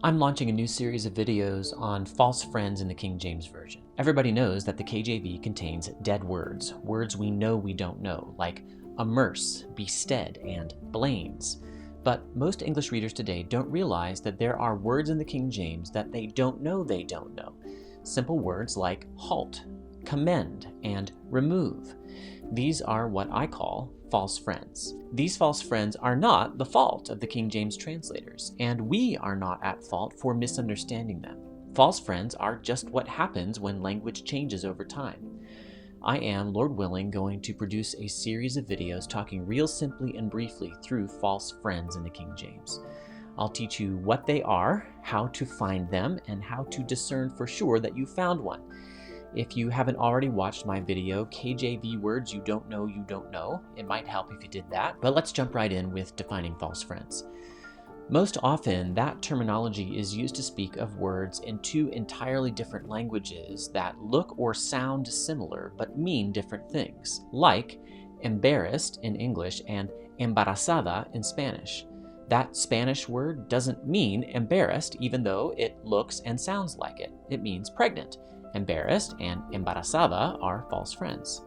I'm launching a new series of videos on false friends in the King James Version. Everybody knows that the KJV contains dead words, words we know we don't know, like amerce, bestead, and blains. But most English readers today don't realize that there are words in the King James that they don't know. Simple words like halt, commend, and remove. These are what I call false friends. These false friends are not the fault of the King James translators, and we are not at fault for misunderstanding them. False friends are just what happens when language changes over time. I am, Lord willing, going to produce a series of videos talking real simply and briefly through false friends in the King James. I'll teach you what they are, how to find them, and how to discern for sure that you found one. If you haven't already watched my video, KJV words you don't know, it might help if you did that. But let's jump right in with defining false friends. Most often, that terminology is used to speak of words in two entirely different languages that look or sound similar but mean different things, like embarrassed in English and embarazada in Spanish. That Spanish word doesn't mean embarrassed, even though it looks and sounds like it. It means pregnant. Embarrassed and embarazada are false friends.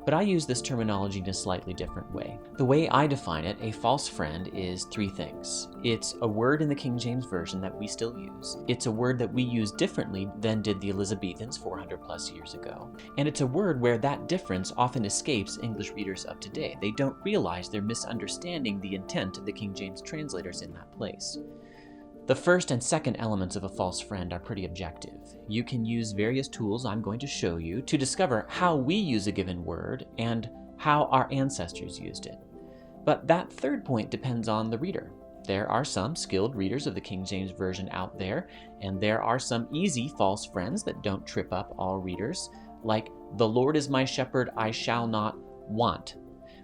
But I use this terminology in a slightly different way. The way I define it, a false friend is three things. It's a word in the King James Version that we still use. It's a word that we use differently than did the Elizabethans 400 plus years ago. And it's a word where that difference often escapes English readers of today. They don't realize they're misunderstanding the intent of the King James translators in that place. The first and second elements of a false friend are pretty objective. You can use various tools I'm going to show you to discover how we use a given word and how our ancestors used it. But that third point depends on the reader. There are some skilled readers of the King James Version out there, and there are some easy false friends that don't trip up all readers, like, "The Lord is my shepherd, I shall not want."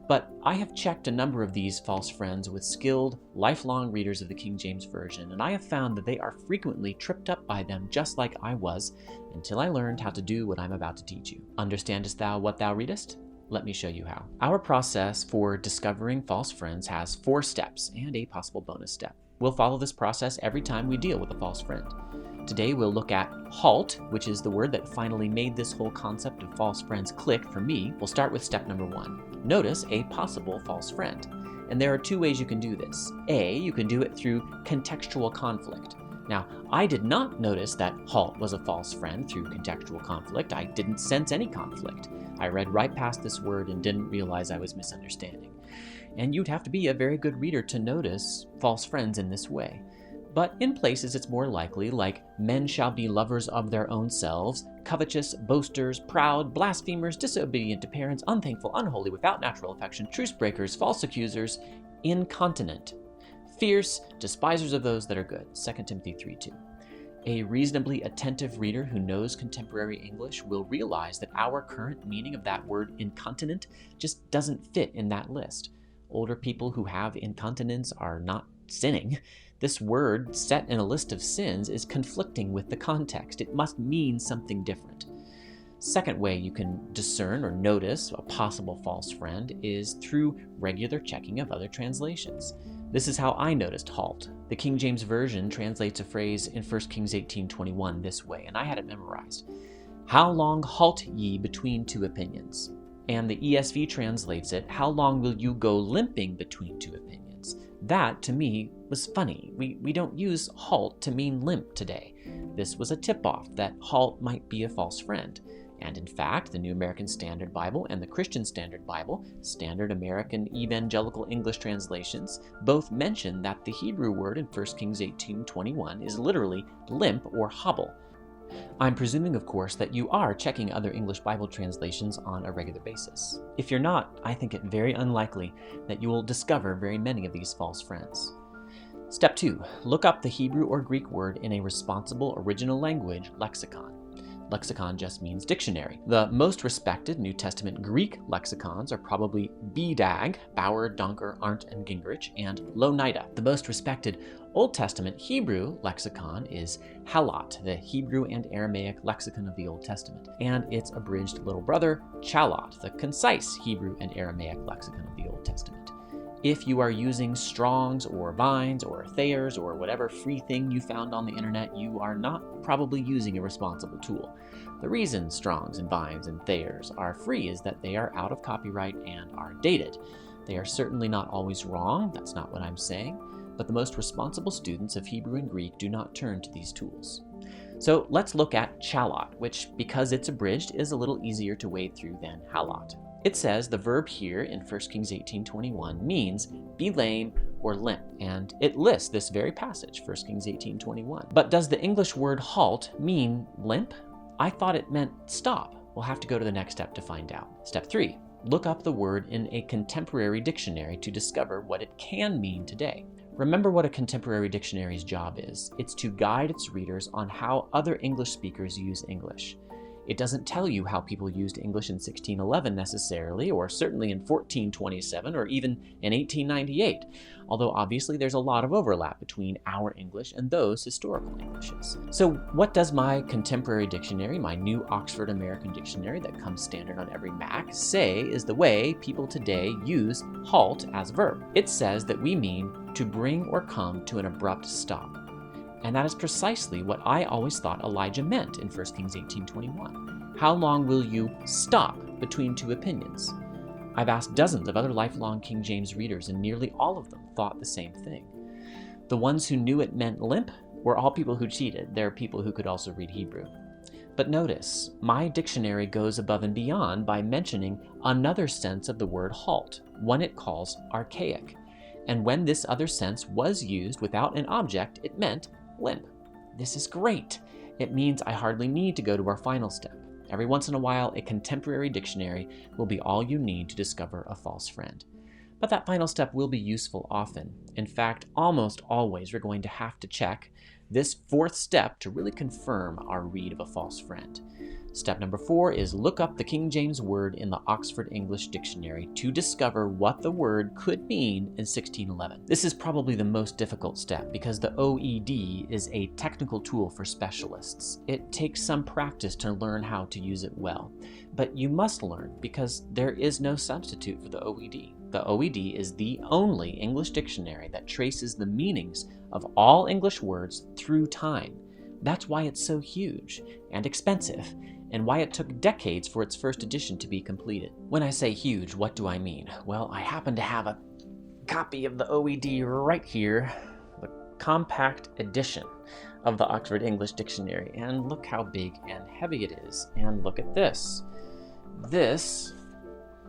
But I have checked a number of these false friends with skilled, lifelong readers of the King James Version, and I have found that they are frequently tripped up by them just like I was, until I learned how to do what I'm about to teach you. Understandest thou what thou readest? Let me show you how. Our process for discovering false friends has 4 steps and a possible bonus step. We'll follow this process every time we deal with a false friend. Today we'll look at halt, which is the word that finally made this whole concept of false friends click for me. We'll start with step number 1. Notice a possible false friend. And there are 2 ways you can do this. A, you can do it through contextual conflict. Now, I did not notice that halt was a false friend through contextual conflict. I didn't sense any conflict. I read right past this word and didn't realize I was misunderstanding. And you'd have to be a very good reader to notice false friends in this way. But in places it's more likely, like men shall be lovers of their own selves, covetous, boasters, proud, blasphemers, disobedient to parents, unthankful, unholy, without natural affection, truce breakers, false accusers, incontinent, fierce, despisers of those that are good. 2 Timothy 3:2. A reasonably attentive reader who knows contemporary English will realize that our current meaning of that word incontinent just doesn't fit in that list. Older people who have incontinence are not sinning. This word, set in a list of sins, is conflicting with the context. It must mean something different. Second way you can discern or notice a possible false friend is through regular checking of other translations. This is how I noticed halt. The King James Version translates a phrase in 1 Kings 18:21 this way, and I had it memorized. "How long halt ye between two opinions?" And the ESV translates it, "How long will you go limping between two opinions?" That, to me, was funny. We don't use halt to mean limp today. This was a tip-off that halt might be a false friend. And in fact, the New American Standard Bible and the Christian Standard Bible, Standard American Evangelical English translations, both mention that the Hebrew word in 1 Kings 18:21 is literally limp or hobble. I'm presuming, of course, that you are checking other English Bible translations on a regular basis. If you're not, I think it very unlikely that you will discover very many of these false friends. Step 2. Look up the Hebrew or Greek word in a responsible original language lexicon. Lexicon just means dictionary. The most respected New Testament Greek lexicons are probably BDAG, Bauer, Donker, Arndt, and Gingrich, and Louw-Nida. The most respected Old Testament Hebrew lexicon is Halt, the Hebrew and Aramaic lexicon of the Old Testament, and its abridged little brother, Chalot, the concise Hebrew and Aramaic lexicon of the Old Testament. If you are using Strong's or Vine's or Thayer's or whatever free thing you found on the internet, you are not probably using a responsible tool. The reason Strong's and Vine's and Thayer's are free is that they are out of copyright and are dated. They are certainly not always wrong, that's not what I'm saying, but the most responsible students of Hebrew and Greek do not turn to these tools. So let's look at chalot, which, because it's abridged, is a little easier to wade through than halot. It says the verb here in 1 Kings 18:21 means be lame or limp, and it lists this very passage, 1 Kings 18:21. But does the English word halt mean limp? I thought it meant stop. We'll have to go to the next step to find out. Step 3, look up the word in a contemporary dictionary to discover what it can mean today. Remember what a contemporary dictionary's job is. It's to guide its readers on how other English speakers use English. It doesn't tell you how people used English in 1611 necessarily, or certainly in 1427, or even in 1898, although obviously there's a lot of overlap between our English and those historical Englishes. So what does my contemporary dictionary, my new Oxford American Dictionary that comes standard on every Mac, say is the way people today use halt as a verb? It says that we mean to bring or come to an abrupt stop. And that is precisely what I always thought Elijah meant in 1 Kings 18:21. How long will you stop between two opinions? I've asked dozens of other lifelong King James readers, and nearly all of them thought the same thing. The ones who knew it meant limp were all people who cheated. They're people who could also read Hebrew. But notice, my dictionary goes above and beyond by mentioning another sense of the word halt, one it calls archaic. And when this other sense was used without an object, it meant limp. This is great. It means I hardly need to go to our final step. Every once in a while, a contemporary dictionary will be all you need to discover a false friend. But that final step will be useful often. In fact, almost always we're going to have to check this fourth step to really confirm our read of a false friend. Step number 4 is look up the King James word in the Oxford English Dictionary to discover what the word could mean in 1611. This is probably the most difficult step because the OED is a technical tool for specialists. It takes some practice to learn how to use it well, but you must learn because there is no substitute for the OED. The OED is the only English dictionary that traces the meanings of all English words through time. That's why it's so huge and expensive, and why it took decades for its first edition to be completed. When I say huge, what do I mean? Well, I happen to have a copy of the OED right here, the compact edition of the Oxford English Dictionary, and look how big and heavy it is. And look at this. This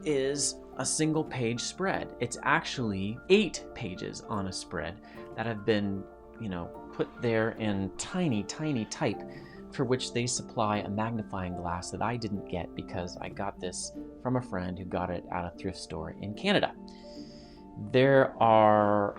is a single page spread. It's actually 8 pages on a spread that have been, put there in tiny, tiny type, for which they supply a magnifying glass that I didn't get because I got this from a friend who got it at a thrift store in Canada. There are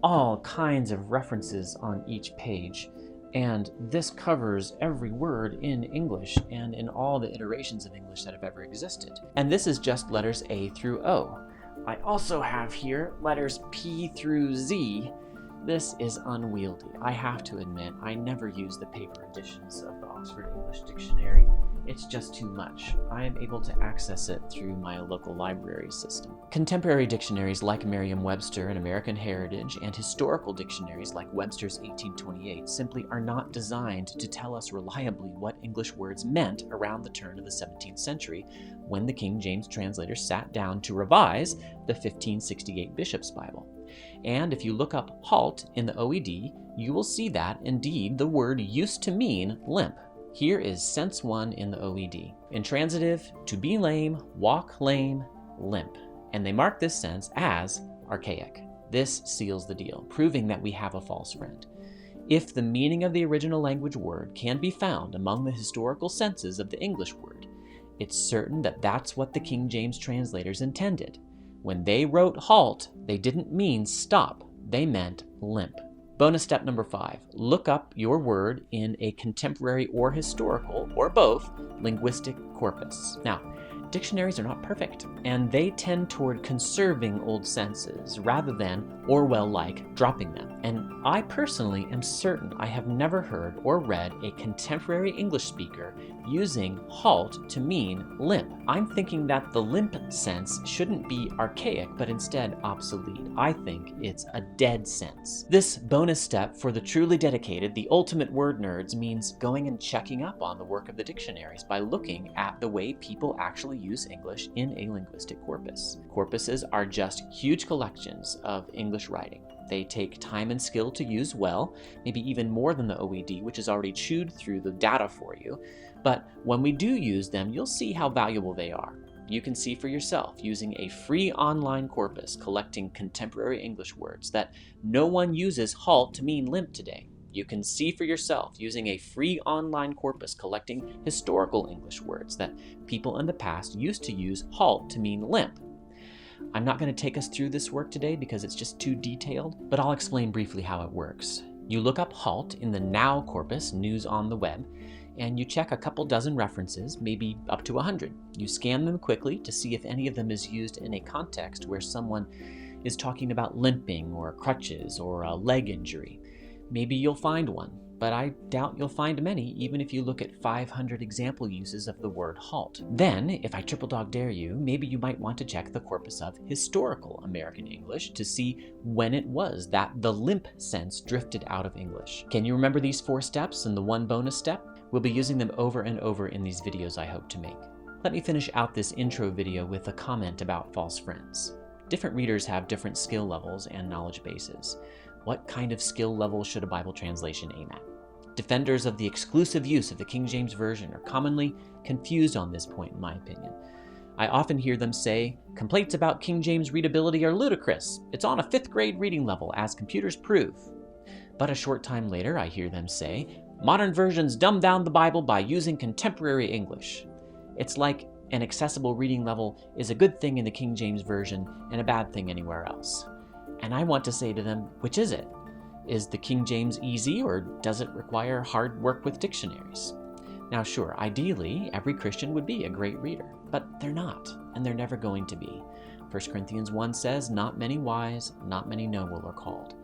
all kinds of references on each page, and this covers every word in English and in all the iterations of English that have ever existed. And this is just letters A through O. I also have here letters P through Z. This is unwieldy. I have to admit, I never use the paper editions of the Oxford English Dictionary. It's just too much. I am able to access it through my local library system. Contemporary dictionaries like Merriam-Webster and American Heritage, and historical dictionaries like Webster's 1828 simply are not designed to tell us reliably what English words meant around the turn of the 17th century when the King James translators sat down to revise the 1568 Bishop's Bible. And if you look up halt in the OED, you will see that, indeed, the word used to mean limp. Here is sense 1 in the OED. Intransitive, to be lame, walk lame, limp. And they mark this sense as archaic. This seals the deal, proving that we have a false friend. If the meaning of the original language word can be found among the historical senses of the English word, it's certain that that's what the King James translators intended. When they wrote halt, they didn't mean stop, they meant limp. Bonus step number 5, look up your word in a contemporary or historical, or both, linguistic corpus. Now, dictionaries are not perfect, and they tend toward conserving old senses rather than Orwell-like dropping them. And I personally am certain I have never heard or read a contemporary English speaker using halt to mean limp. I'm thinking that the limp sense shouldn't be archaic, but instead obsolete. I think it's a dead sense. This bonus step for the truly dedicated, the ultimate word nerds, means going and checking up on the work of the dictionaries by looking at the way people actually use English in a linguistic corpus. Corpuses are just huge collections of English writing. They take time and skill to use well, maybe even more than the OED, which has already chewed through the data for you. But when we do use them, you'll see how valuable they are. You can see for yourself using a free online corpus collecting contemporary English words that no one uses halt to mean limp today. You can see for yourself using a free online corpus collecting historical English words that people in the past used to use halt to mean limp. I'm not going to take us through this work today because it's just too detailed, but I'll explain briefly how it works. You look up halt in the Now corpus, News on the Web, and you check a couple dozen references, maybe up to 100. You scan them quickly to see if any of them is used in a context where someone is talking about limping or crutches or a leg injury. Maybe you'll find one, but I doubt you'll find many even if you look at 500 example uses of the word halt. Then, if I triple dog dare you, maybe you might want to check the corpus of historical American English to see when it was that the limp sense drifted out of English. Can you remember these 4 steps and the one bonus step? We'll be using them over and over in these videos I hope to make. Let me finish out this intro video with a comment about false friends. Different readers have different skill levels and knowledge bases. What kind of skill level should a Bible translation aim at? Defenders of the exclusive use of the King James Version are commonly confused on this point, in my opinion. I often hear them say, complaints about King James readability are ludicrous. It's on a 5th grade reading level, as computers prove. But a short time later, I hear them say, modern versions dumb down the Bible by using contemporary English. It's like an accessible reading level is a good thing in the King James Version and a bad thing anywhere else. And I want to say to them, which is it? Is the King James easy, or does it require hard work with dictionaries? Now sure, ideally, every Christian would be a great reader, but they're not, and they're never going to be. 1 Corinthians 1 says, not many wise, not many noble are called.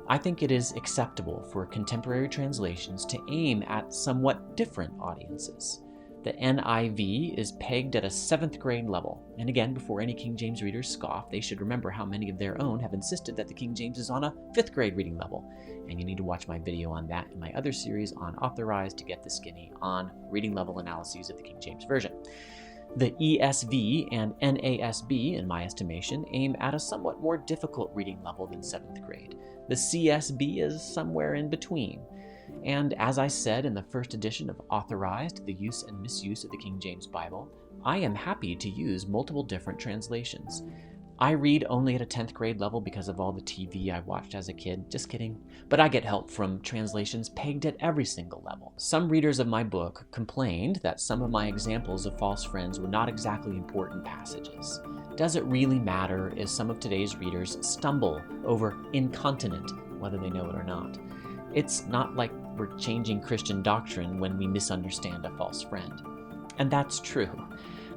I think it is acceptable for contemporary translations to aim at somewhat different audiences. The NIV is pegged at a 7th grade level. And again, before any King James readers scoff, they should remember how many of their own have insisted that the King James is on a 5th grade reading level. And you need to watch my video on that in my other series on Authorized to Get the Skinny on reading level analyses of the King James Version. The ESV and NASB, in my estimation, aim at a somewhat more difficult reading level than 7th grade. The CSB is somewhere in between. And as I said in the first edition of Authorized, the Use and Misuse of the King James Bible, I am happy to use multiple different translations. I read only at a 10th grade level because of all the TV I watched as a kid. Just kidding. But I get help from translations pegged at every single level. Some readers of my book complained that some of my examples of false friends were not exactly important passages. Does it really matter if some of today's readers stumble over incontinent, whether they know it or not? It's not like we're changing Christian doctrine when we misunderstand a false friend. And that's true.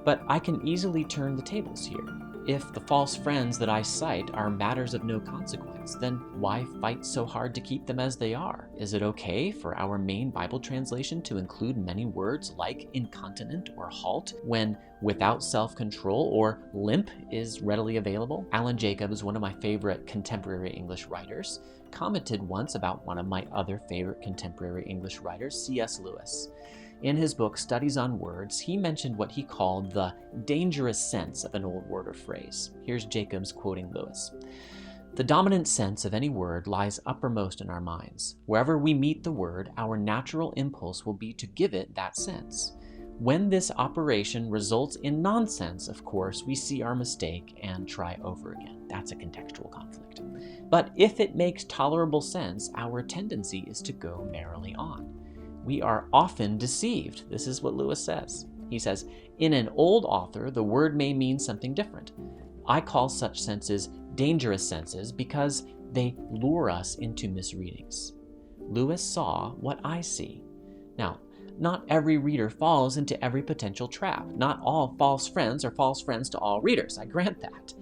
But I can easily turn the tables here. If the false friends that I cite are matters of no consequence, then why fight so hard to keep them as they are? Is it okay for our main Bible translation to include many words like incontinent or halt when without self-control or limp is readily available? Alan Jacobs, one of my favorite contemporary English writers, commented once about one of my other favorite contemporary English writers, C.S. Lewis. In his book, Studies on Words, he mentioned what he called the dangerous sense of an old word or phrase. Here's Jacobs quoting Lewis. The dominant sense of any word lies uppermost in our minds. Wherever we meet the word, our natural impulse will be to give it that sense. When this operation results in nonsense, of course, we see our mistake and try over again. That's a contextual conflict. But if it makes tolerable sense, our tendency is to go merrily on. We are often deceived. This is what Lewis says. He says, in an old author, the word may mean something different. I call such senses dangerous senses because they lure us into misreadings. Lewis saw what I see. Now, not every reader falls into every potential trap. Not all false friends are false friends to all readers, I grant that.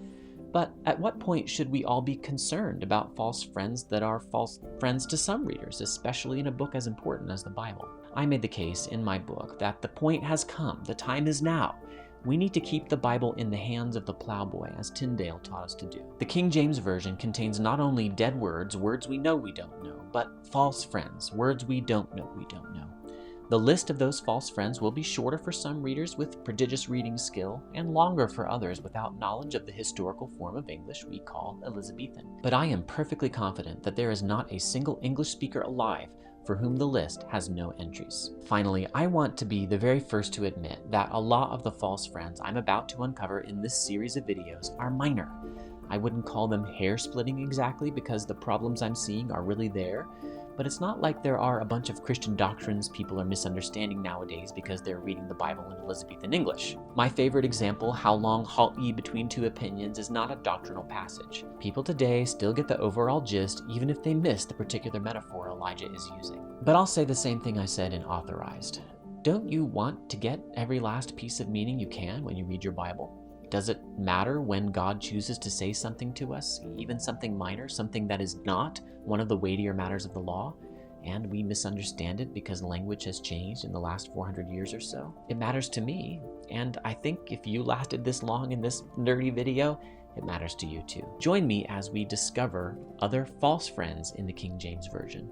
But at what point should we all be concerned about false friends that are false friends to some readers, especially in a book as important as the Bible? I made the case in my book that the point has come, the time is now. We need to keep the Bible in the hands of the plowboy, as Tyndale taught us to do. The King James Version contains not only dead words, words we know we don't know, but false friends, words we don't know we don't know. The list of those false friends will be shorter for some readers with prodigious reading skill, and longer for others without knowledge of the historical form of English we call Elizabethan. But I am perfectly confident that there is not a single English speaker alive for whom the list has no entries. Finally, I want to be the very first to admit that a lot of the false friends I'm about to uncover in this series of videos are minor. I wouldn't call them hair-splitting exactly because the problems I'm seeing are really there, but it's not like there are a bunch of Christian doctrines people are misunderstanding nowadays because they're reading the Bible in Elizabethan English. My favorite example, how long halt ye between two opinions, is not a doctrinal passage. People today still get the overall gist even if they miss the particular metaphor Elijah is using. But I'll say the same thing I said in Authorized. Don't you want to get every last piece of meaning you can when you read your Bible? Does it matter when God chooses to say something to us, even something minor, something that is not one of the weightier matters of the law, and we misunderstand it because language has changed in the last 400 years or so? It matters to me, and I think if you lasted this long in this nerdy video, it matters to you too. Join me as we discover other false friends in the King James Version.